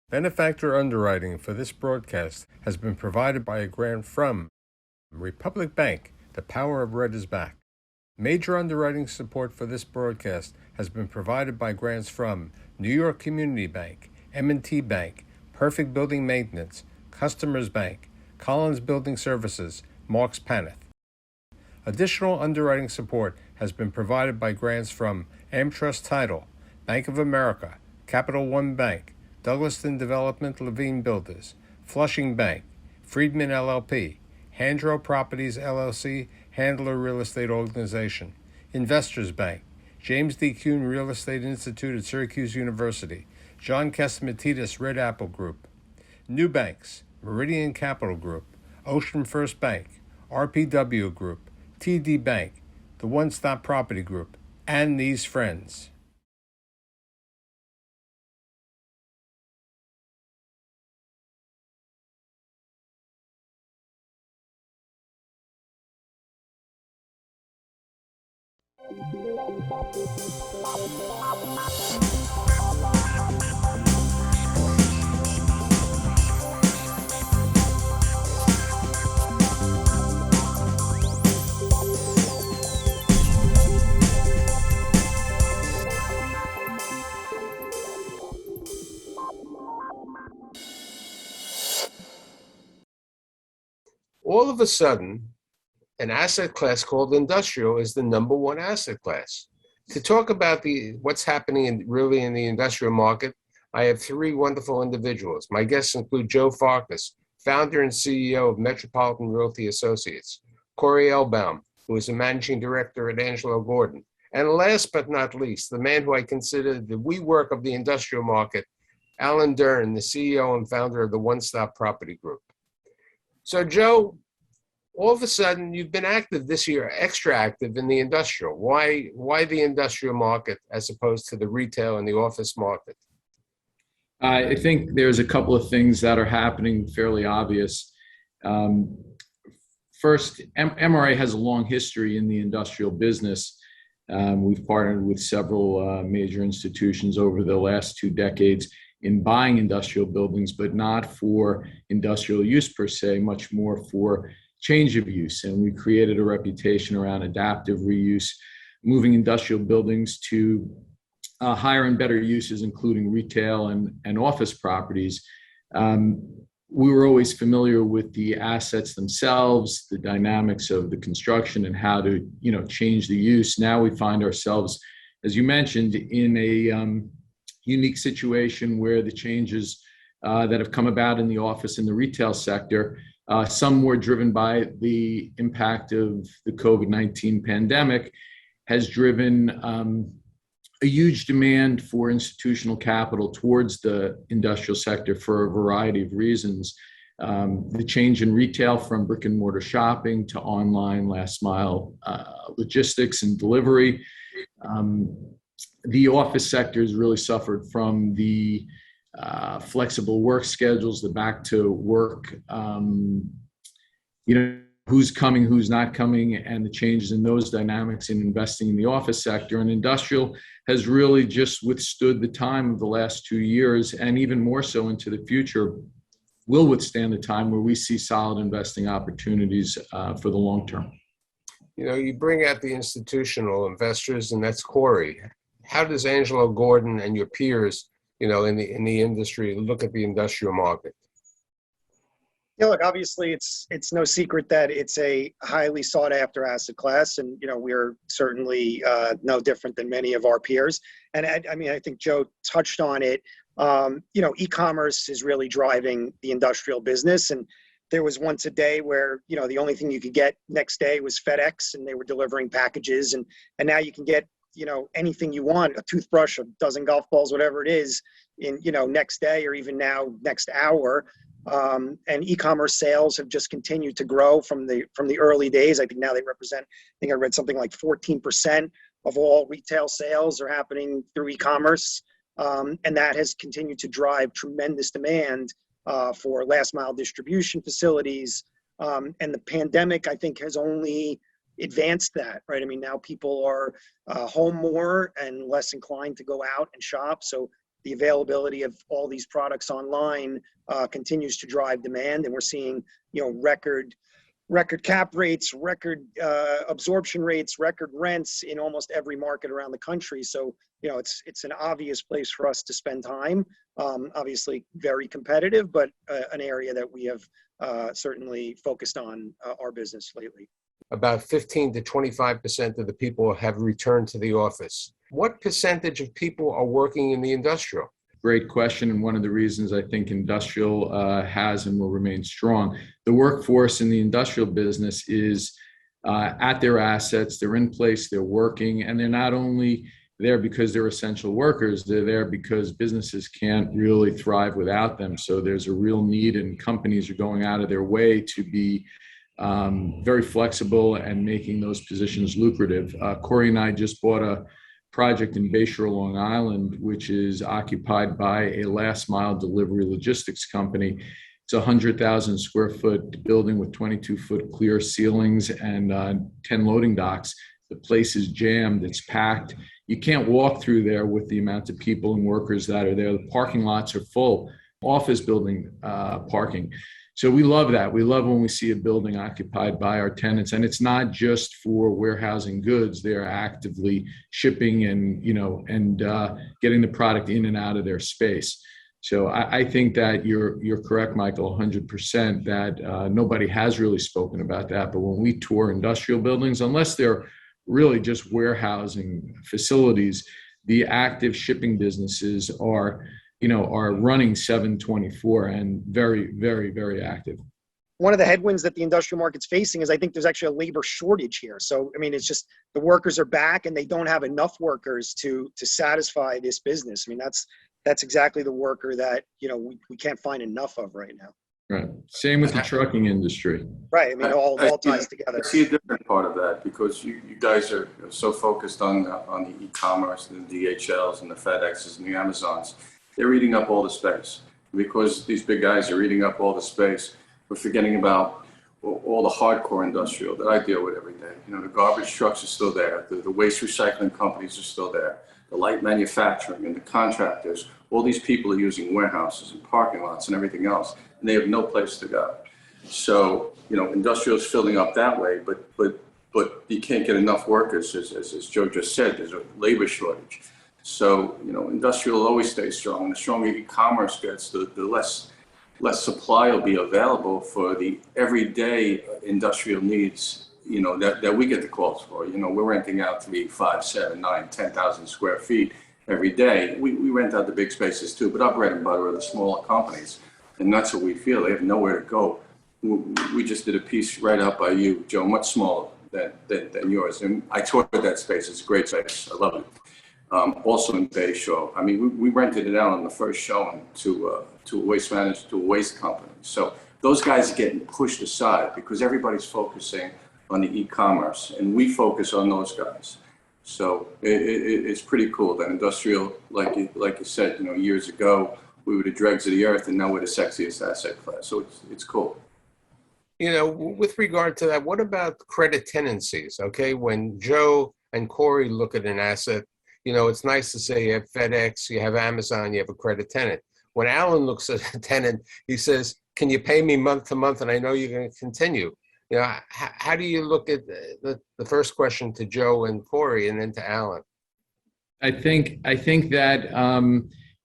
Benefactor underwriting for this broadcast has been provided by a grant from Republic Bank. The power of red is back. Major underwriting support for this broadcast has been provided by grants from New York Community Bank, M&T Bank, Perfect Building Maintenance, Customers Bank, Collins Building Services, Marks Paneth. Additional underwriting support has been provided by grants from AmTrust Title, Bank of America, Capital One Bank, Douglaston Development Levine Builders, Flushing Bank, Friedman LLP, Handro Properties LLC, Handler Real Estate Organization, Investors Bank, James D. Kuhn Real Estate Institute at Syracuse University, John Catsimatidis Red Apple Group, New Banks, Meridian Capital Group, Ocean First Bank, RPW Group, TD Bank, the One Stop Property Group, and these friends. All of a sudden, an asset class called industrial is the number one asset class. To talk about what's happening really in the industrial market, I have three wonderful individuals. My guests include Joe Farkas, founder and CEO of Metropolitan Realty Associates, Corey Elbaum, who is a managing director at Angelo Gordon, and last but not least, the man who I consider the WeWork of the industrial market, Alan Dern, the CEO and founder of the One Stop Property Group. So, Joe, all of a sudden, you've been active this year, extra active in the industrial. Why the industrial market as opposed to the retail and the office market? I think there's a couple of things that are happening fairly obvious. First, MRA has a long history in the industrial business. We've partnered with several major institutions over the last 2 decades in buying industrial buildings, but not for industrial use per se, much more for change of use. And we created a reputation around adaptive reuse, moving industrial buildings to higher and better uses, including retail and office properties. We were always familiar with the assets themselves, the dynamics of the construction, and how to change the use. Now we find ourselves, as you mentioned, in a unique situation where the changes that have come about in the office and the retail sector, some more driven by the impact of the COVID-19 pandemic, has driven a huge demand for institutional capital towards the industrial sector for a variety of reasons. The change in retail from brick and mortar shopping to online last mile logistics and delivery. The office sector has really suffered from the flexible work schedules, the back to work, who's coming, who's not coming, and the changes in those dynamics in investing in the office sector. And industrial has really just withstood the time of the last 2 years, and even more so into the future, will withstand the time where we see solid investing opportunities for the long term. You bring out the institutional investors, and that's Corey. How does Angelo Gordon and your peers, in the industry, look at the industrial market? Yeah, look, obviously it's no secret that it's a highly sought after asset class. And, we're certainly no different than many of our peers. And I think Joe touched on it. E-commerce is really driving the industrial business. And there was once a day where, the only thing you could get next day was FedEx, and they were delivering packages. And now you can get, anything you want, a toothbrush, a dozen golf balls, whatever it is, in, next day, or even now next hour. And e-commerce sales have just continued to grow from the early days. I think now they represent, I read something like 14% of all retail sales are happening through e-commerce. And that has continued to drive tremendous demand for last mile distribution facilities. And the pandemic, I think, has only advanced that, right? Now people are home more and less inclined to go out and shop. So the availability of all these products online continues to drive demand, and we're seeing, record cap rates, record absorption rates, record rents in almost every market around the country. So, it's an obvious place for us to spend time. Obviously very competitive, but an area that we have certainly focused on our business lately. About 15 to 25% of the people have returned to the office. What percentage of people are working in the industrial? Great question, and one of the reasons I think industrial has and will remain strong. The workforce in the industrial business is at their assets, they're in place, they're working, and they're not only there because they're essential workers, they're there because businesses can't really thrive without them. So there's a real need, and companies are going out of their way to be very flexible and making those positions lucrative. Corey and I just bought a project in Bayshore, Long Island, which is occupied by a last mile delivery logistics company. It's a 100,000 square foot building with 22-foot clear ceilings and 10 loading docks. The place is jammed, it's packed. You can't walk through there with the amount of people and workers that are there. The parking lots are full, office building parking. So we love that. We love when we see a building occupied by our tenants, and it's not just for warehousing goods. They're actively shipping and getting the product in and out of their space. So I think that you're correct, Michael, 100%. That nobody has really spoken about that. But when we tour industrial buildings, unless they're really just warehousing facilities, the active shipping businesses are running 7/24 and very, very, very active. One of the headwinds that the industrial market's facing is I think there's actually a labor shortage here. So, it's just the workers are back and they don't have enough workers to satisfy this business. That's exactly the worker that, we can't find enough of right now. Right. Same with the trucking industry. Right. All ties together. I see a different part of that because you guys are so focused on the e-commerce and the DHLs and the FedExes and the Amazons. They're eating up all the space. Because these big guys are eating up all the space, we're forgetting about all the hardcore industrial that I deal with every day. The garbage trucks are still there. The waste recycling companies are still there. The light manufacturing and the contractors, all these people are using warehouses and parking lots and everything else, and they have no place to go. So, industrial is filling up that way, but you can't get enough workers, as Joe just said. There's a labor shortage. So, industrial will always stay strong. And the stronger e-commerce gets, the less supply will be available for the everyday industrial needs, that we get the calls for. We're renting out 3, 5, 7, 9, 10,000 square feet every day. We rent out the big spaces too, but our bread and butter are the smaller companies. And that's what we feel. They have nowhere to go. We just did a piece right out by you, Joe, much smaller than yours. And I toured that space. It's a great space. I love it. Also in Bayshore. We rented it out on the first showing to a waste manager, to a waste company. So those guys are getting pushed aside because everybody's focusing on the e-commerce, and we focus on those guys. So it's pretty cool that industrial, like you said, years ago, we were the dregs of the earth, and now we're the sexiest asset class. So it's cool. With regard to that, what about credit tenancies? Okay, when Joe and Corey look at an asset, it's nice to say you have FedEx, you have Amazon, you have a credit tenant. When Alan looks at a tenant, he says, can you pay me month to month? And I know you're going to continue. How do you look at the first question to Joe and Corey and then to Alan? I think that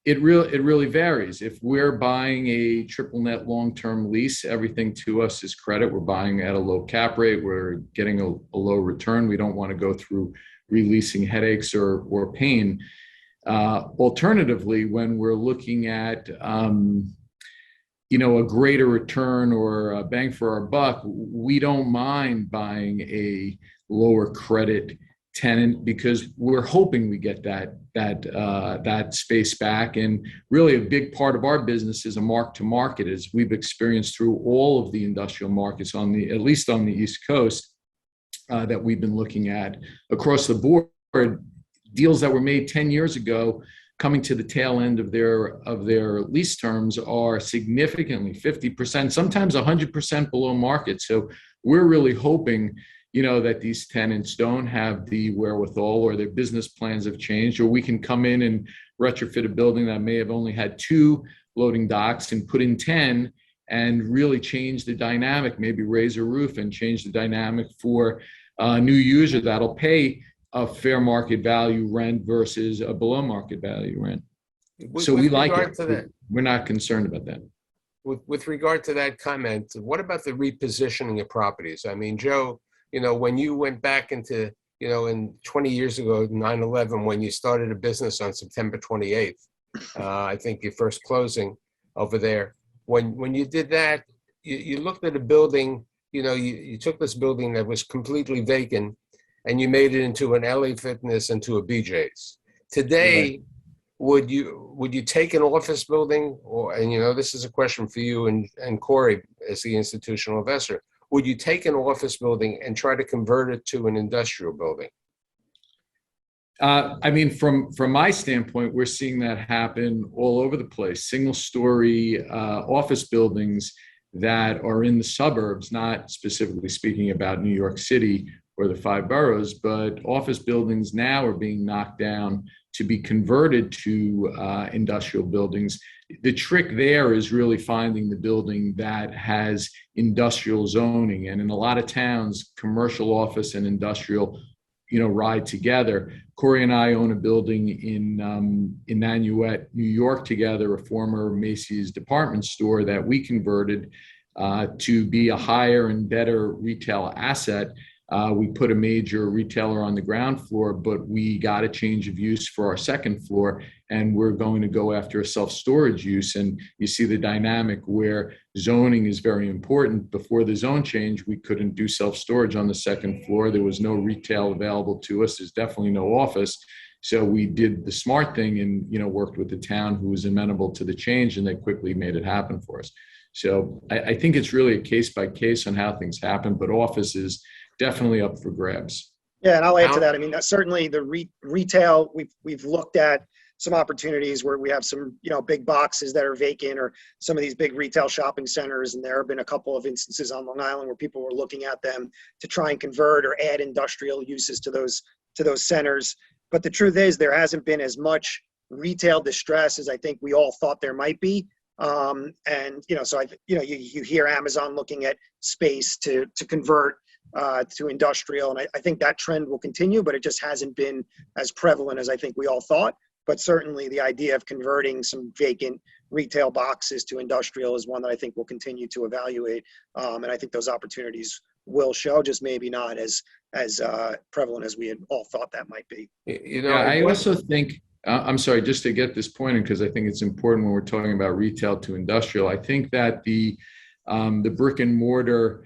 it really varies. If we're buying a triple net long-term lease, everything to us is credit. We're buying at a low cap rate. We're getting a low return. We don't want to go through releasing headaches or pain. Alternatively, when we're looking at a greater return or a bang for our buck, we don't mind buying a lower credit tenant because we're hoping we get that space back. And really a big part of our business is a mark to market, as we've experienced through all of the industrial markets at least on the East Coast. That we've been looking at across the board, deals that were made 10 years ago coming to the tail end of their lease terms are significantly 50%, sometimes 100% below market. So we're really hoping, that these tenants don't have the wherewithal or their business plans have changed, or we can come in and retrofit a building that may have only had 2 loading docks and put in 10 and really change the dynamic, maybe raise a roof and change the dynamic for a new user that'll pay a fair market value rent versus a below market value rent. So we like it. We're not concerned about that. With regard to that comment, what about the repositioning of properties? I mean, Joe, when you went back into, in 20 years ago, 9/11, when you started a business on September 28th, I think your first closing over there, when you did that, you looked at a building, you took this building that was completely vacant and you made it into an LA Fitness and to a BJ's. Today, right. Would you take an office building, and this is a question for you and Corey as the institutional investor, would you take an office building and try to convert it to an industrial building? I mean, from my standpoint, we're seeing that happen all over the place. Single-story office buildings that are in the suburbs, not specifically speaking about New York City or the 5 boroughs, but office buildings now are being knocked down to be converted to industrial buildings. The trick there is really finding the building that has industrial zoning. And in a lot of towns, commercial office and industrial, ride together. Corey and I own a building in Nanuet, New York together, a former Macy's department store that we converted to be a higher and better retail asset. We put a major retailer on the ground floor, but we got a change of use for our second floor, and we're going to go after a self-storage use. And you see the dynamic where zoning is very important. Before the zone change, we couldn't do self-storage on the second floor. There was no retail available to us. There's definitely no office. So we did the smart thing and, worked with the town who was amenable to the change, and they quickly made it happen for us. So I think it's really a case by case on how things happen, but office is definitely up for grabs. Yeah, and I'll add to that. I mean, certainly the retail, we've looked at some opportunities where we have some, big boxes that are vacant, or some of these big retail shopping centers. And there have been a couple of instances on Long Island where people were looking at them to try and convert or add industrial uses to those centers. But the truth is, there hasn't been as much retail distress as I think we all thought there might be. And so you hear Amazon looking at space to convert to industrial. And I think that trend will continue, but it just hasn't been as prevalent as I think we all thought. But certainly the idea of converting some vacant retail boxes to industrial is one that I think we'll continue to evaluate. And I think those opportunities will show, just maybe not as prevalent as we had all thought that might be. I also think, I'm sorry, just to get this point, because I think it's important when we're talking about retail to industrial, I think that the brick and mortar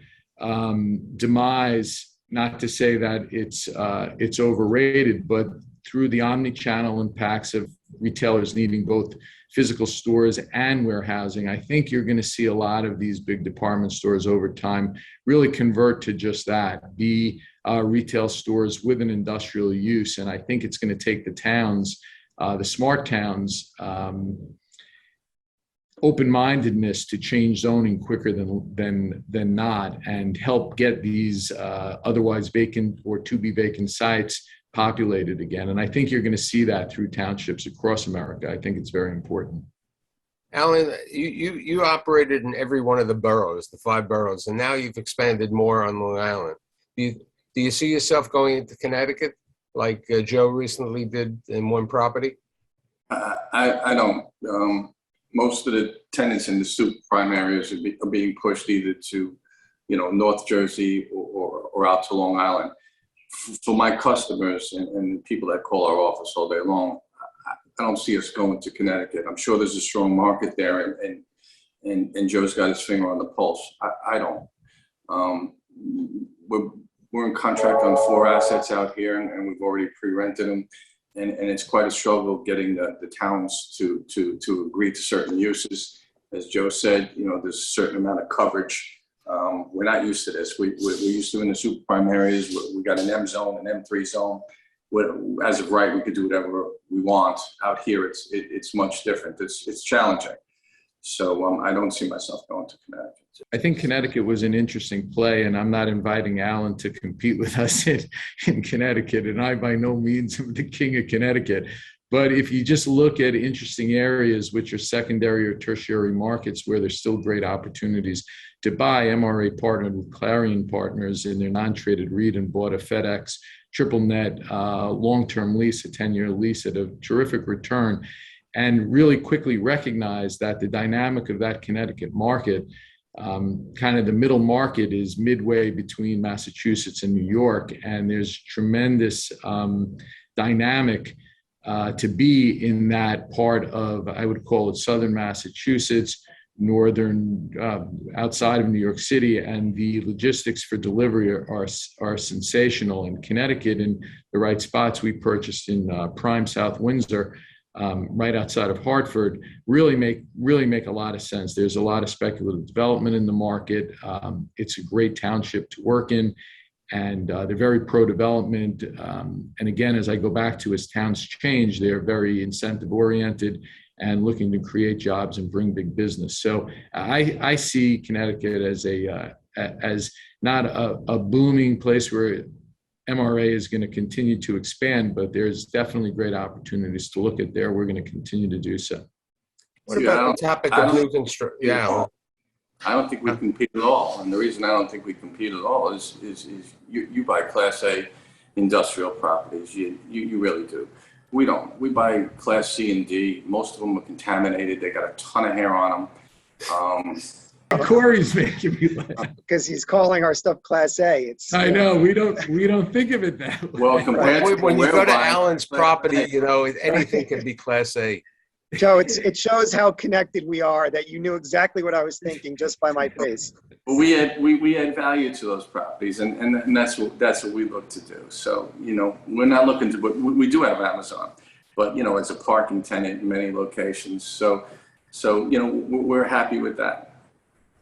demise, not to say that it's overrated, but through the omni-channel impacts of retailers needing both physical stores and warehousing, I think you're going to see a lot of these big department stores over time really convert to just that, be retail stores with an industrial use. And I think it's going to take the towns, the smart towns, open-mindedness to change zoning quicker than not, and help get these otherwise vacant or to be vacant sites populated again. And I think you're going to see that through townships across America. I think it's very important. Alan, you operated in every one of the boroughs, the 5 boroughs, and now you've expanded more on Long Island. Do you see yourself going into Connecticut like Joe recently did in one property? I don't. Most of the tenants in the super prime areas are being pushed either to, North Jersey or out to Long Island. For my customers and people that call our office all day long, I don't see us going to Connecticut. I'm sure there's a strong market there, and Joe's got his finger on the pulse. I don't. We're in contract on 4 assets out here, and we've already pre-rented them. And it's quite a struggle getting the towns to agree to certain uses. As Joe said, there's a certain amount of coverage. We're not used to this. We're used to in the super prime areas. We got an M zone, an M3 zone. As of right, we could do whatever we want. Out here, it's much different. It's challenging. So I don't see myself going to Connecticut. I think Connecticut was an interesting play, and I'm not inviting Alan to compete with us in Connecticut, and I by no means am the king of Connecticut. But if you just look at interesting areas, which are secondary or tertiary markets where there's still great opportunities to buy, MRA partnered with Clarion Partners in their non-traded REIT and bought a FedEx triple net long-term lease, a 10-year lease at a terrific return, and really quickly recognized that the dynamic of that Connecticut market, kind of the middle market, is midway between Massachusetts and New York, and there's tremendous dynamic to be in that part of, I would call it, southern Massachusetts, northern, outside of New York City, and the logistics for delivery are sensational. In Connecticut, in the right spots, we purchased in prime South Windsor, right outside of Hartford, really make a lot of sense. There's a lot of speculative development in the market. It's a great township to work in, and they're very pro-development. And again, as I go back to, as towns change, they're very incentive-oriented and looking to create jobs and bring big business. So I see Connecticut as not a booming place where MRA is going to continue to expand, but there's definitely great opportunities to look at there. We're going to continue to do so. What about the topic of new construction? Yeah. I don't think we compete at all. And the reason I don't think we compete at all is you buy Class A industrial properties. You really do. We don't. We buy Class C and D. Most of them are contaminated. They got a ton of hair on them. Corey's making me laugh because he's calling our stuff Class A. It's I know we don't think of it that way. Well, compared to when you go to buying Alan's property, anything can be Class A. Joe, it shows how connected we are that you knew exactly what I was thinking just by my face. But we add value to those properties, and that's what we look to do. So we're not looking to, but we do have Amazon, but it's a parking tenant in many locations. So we're happy with that.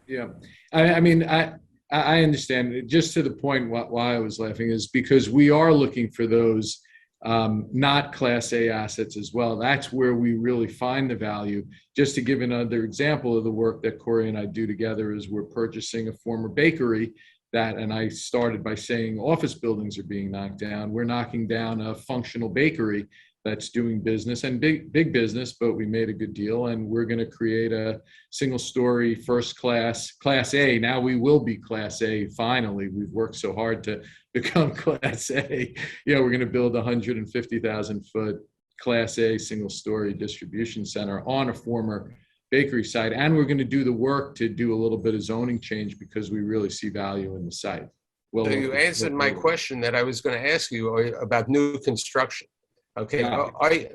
Yeah, I mean, I understand. Just to the point, why I was laughing is because we are looking for those not Class A assets as well. That's where we really find the value. Just to give another example of the work that Corey and I do together is we're purchasing a former bakery and I started by saying office buildings are being knocked down. We're knocking down a functional bakery that's doing business and big business, but we made a good deal, and we're going to create a single-story first Class A. Now we will be Class A. Finally, we've worked so hard to become Class A. We're going to build a 150,000-foot Class A single-story distribution center on a former bakery site, and we're going to do the work to do a little bit of zoning change because we really see value in the site. Well, so you answered my question that I was going to ask you about new construction. Okay,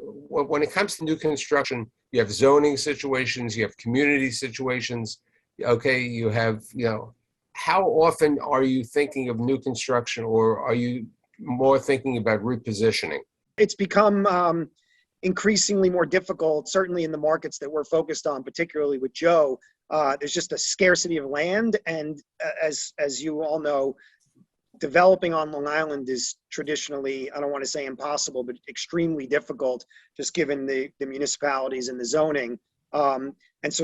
when it comes to new construction, you have zoning situations, you have community situations. Okay, you have, how often are you thinking of new construction, or are you more thinking about repositioning? It's become increasingly more difficult, certainly in the markets that we're focused on, particularly with Joe. There's just a scarcity of land, and as you all know, developing on Long Island is traditionally, I don't want to say impossible, but extremely difficult, just given the municipalities and the zoning. And so,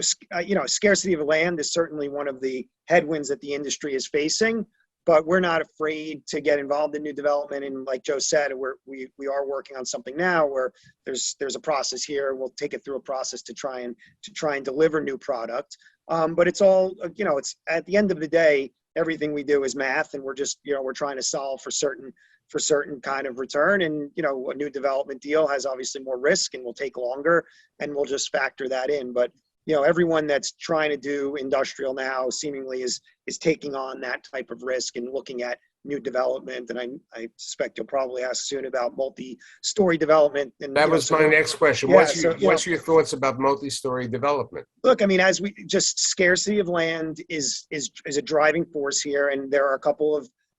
scarcity of land is certainly one of the headwinds that the industry is facing, but we're not afraid to get involved in new development. And like Joe said, we are working on something now where there's a process here. We'll take it through a process to try and deliver new product. But it's all, it's at the end of the day, everything we do is math, and we're just, we're trying to solve for certain kind of return. And, a new development deal has obviously more risk and will take longer, and we'll just factor that in. But, everyone that's trying to do industrial now seemingly is taking on that type of risk and looking at new development. And I suspect you'll probably ask soon about multi-story development. And that was my next question. Yeah, what's your thoughts about multi-story development? Look, I mean, just scarcity of land is a driving force here. And there are a couple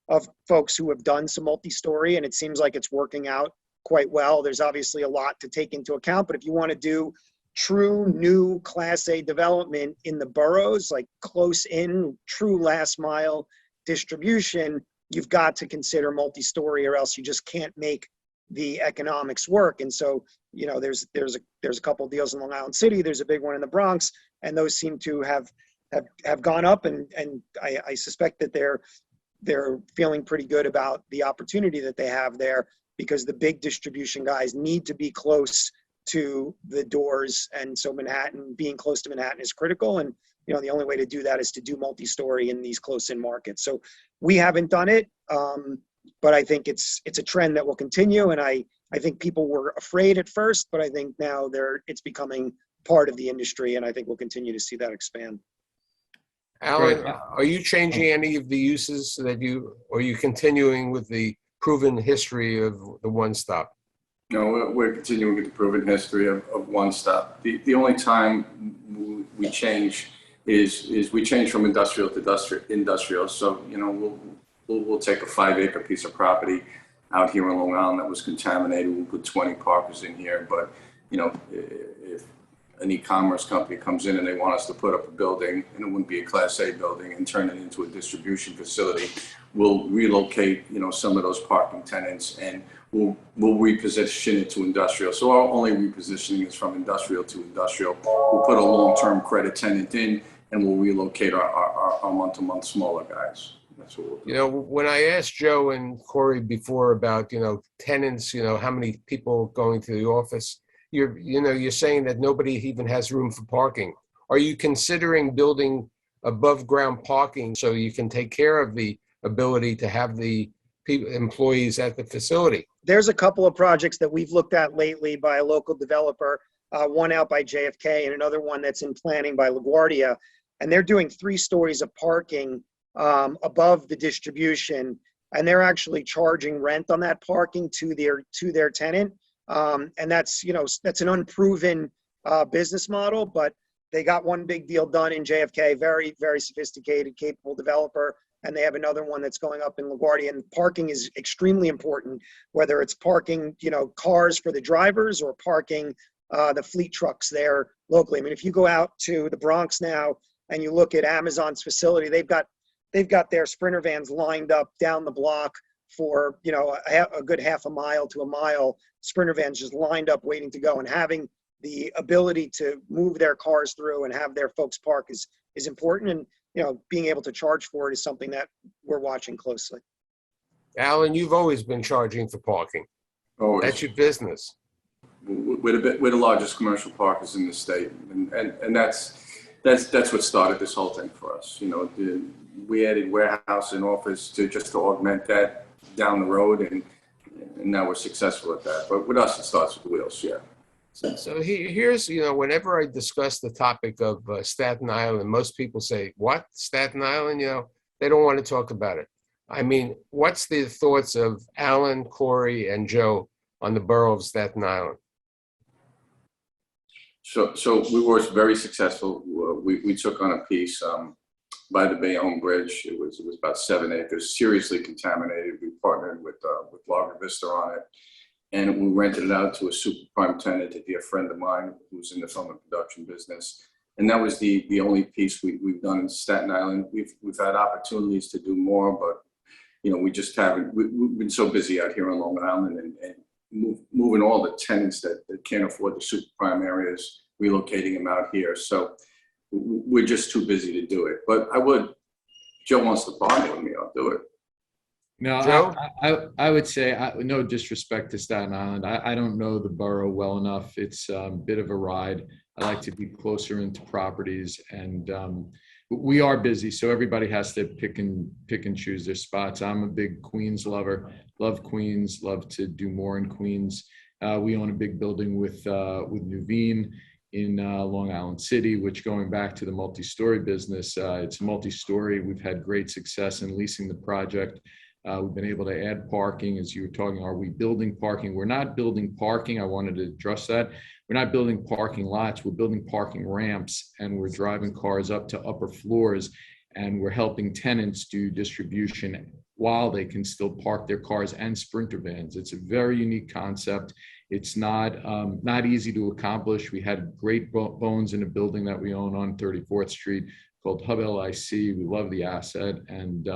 of folks who have done some multi-story, and it seems like it's working out quite well. There's obviously a lot to take into account, but if you want to do true new Class A development in the boroughs, like close in, true last mile distribution, you've got to consider multi-story, or else you just can't make the economics work. And so, there's a couple of deals in Long Island City. There's a big one in the Bronx, and those seem to have gone up. And I suspect that they're feeling pretty good about the opportunity that they have there, because the big distribution guys need to be close to the doors. And so Manhattan, being close to Manhattan is critical. And, the only way to do that is to do multi-story in these close-in markets. So we haven't done it, but I think it's a trend that will continue. And I think people were afraid at first, but I think now it's becoming part of the industry. And I think we'll continue to see that expand. Alan, are you changing any of the uses or are you continuing with the proven history of the one-stop? No, we're continuing with the proven history of One Stop. The only time we change is we change from industrial to industrial. So, we'll take a 5-acre piece of property out here in Long Island that was contaminated. We'll put 20 parkers in here. But, if an e-commerce company comes in and they want us to put up a building, and it wouldn't be a Class A building, and turn it into a distribution facility, we'll relocate, some of those parking tenants, and we'll reposition it to industrial. So our only repositioning is from industrial to industrial. We'll put a long-term credit tenant in, and we'll relocate our month-to-month smaller guys. That's what we'll do. When I asked Joe and Corey before about, tenants, how many people going to the office, you're saying that nobody even has room for parking. Are you considering building above ground parking so you can take care of the ability to have the employees at the facility? There's a couple of projects that we've looked at lately by a local developer, one out by JFK and another one that's in planning by LaGuardia. And they're doing 3 stories of parking above the distribution. And they're actually charging rent on that parking to their tenant. And that's an unproven business model, but they got one big deal done in JFK, very, very sophisticated, capable developer. And they have another one that's going up in LaGuardia. And parking is extremely important, whether it's parking, cars for the drivers or parking the fleet trucks there locally. I mean, if you go out to the Bronx now and you look at Amazon's facility, they've got their Sprinter vans lined up down the block for, a good half a mile to a mile. Sprinter vans just lined up waiting to go, and having the ability to move their cars through and have their folks park is important. And, being able to charge for it is something that we're watching closely. Alan, you've always been charging for parking. Always. That's your business. We're the largest commercial parkers in the state, and that's what started this whole thing for us. We added warehouse and office to augment that down the road, and now we're successful at that. But with us, it starts with the wheels, yeah. So here's, whenever I discuss the topic of Staten Island, most people say, what, Staten Island? They don't want to talk about it. I mean, what's the thoughts of Alan, Corey, and Joe on the borough of Staten Island? So we were very successful. We took on a piece by the Bayonne Bridge. It was about 7 acres, seriously contaminated. We partnered with Lager Vista on it. And we rented it out to a super prime tenant, a dear friend of mine who's in the film and production business. And that was the only piece we've done in Staten Island. We've had opportunities to do more, but we just haven't. We've been so busy out here on Long Island and moving all the tenants that can't afford the super prime areas, relocating them out here. So we're just too busy to do it. But Joe wants to partner with me, I'll do it. No, I would say, no disrespect to Staten Island. I don't know the borough well enough. It's a bit of a ride. I like to be closer into properties, and we are busy, so everybody has to pick and choose their spots. I'm a big Queens lover, love Queens, love to do more in Queens. We own a big building with Nuveen in Long Island City, which, going back to the multi-story business, it's multi-story. We've had great success in leasing the project. We've been able to add parking. As you were talking, are we building parking? We're not building parking. I wanted to address that. We're not building parking lots. We're building parking ramps, and we're driving cars up to upper floors, and we're helping tenants do distribution while they can still park their cars and Sprinter vans. It's a very unique concept. It's not easy to accomplish. We had great bones in a building that we own on 34th Street called Hub LIC. We love the asset, and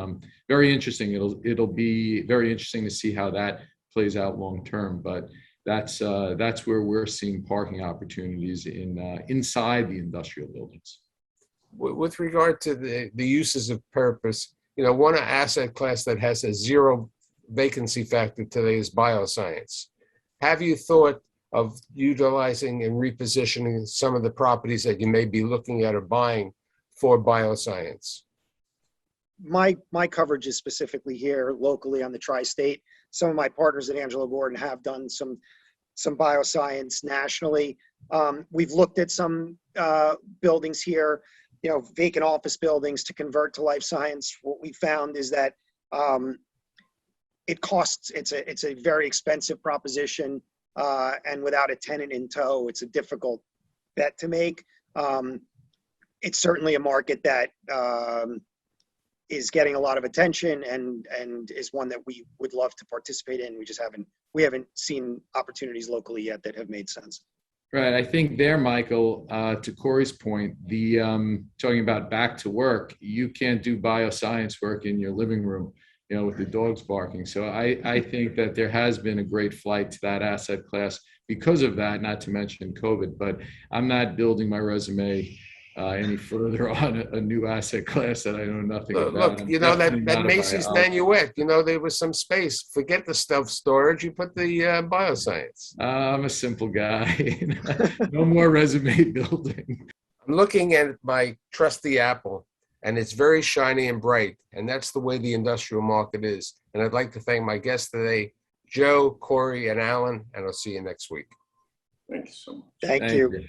very interesting. It'll be very interesting to see how that plays out long term. But that's where we're seeing parking opportunities inside the industrial buildings. With regard to the uses of purpose, one asset class that has a 0 vacancy factor today is bioscience. Have you thought of utilizing and repositioning some of the properties that you may be looking at or buying for bioscience? My coverage is specifically here locally on the tri-state. Some of my partners at Angelo Gordon have done some bioscience nationally. We've looked at some buildings here, vacant office buildings to convert to life science. What we found is that it costs. It's a very expensive proposition, and without a tenant in tow, it's a difficult bet to make. It's certainly a market that is getting a lot of attention and is one that we would love to participate in. We haven't seen opportunities locally yet that have made sense. Right. I think there, Michael, to Corey's point, the talking about back to work, you can't do bioscience work in your living room, with the dogs barking. So I think that there has been a great flight to that asset class because of that, not to mention COVID, but I'm not building my resume any further on a new asset class that I know nothing about. Look, that Macy's Nanuet, there was some space. Forget the stuff storage. You put the bioscience. I'm a simple guy. No more resume building. I'm looking at my trusty Apple, and it's very shiny and bright, and that's the way the industrial market is. And I'd like to thank my guests today, Joe, Corey, and Alan, and I'll see you next week. Thank you so much. Thank you.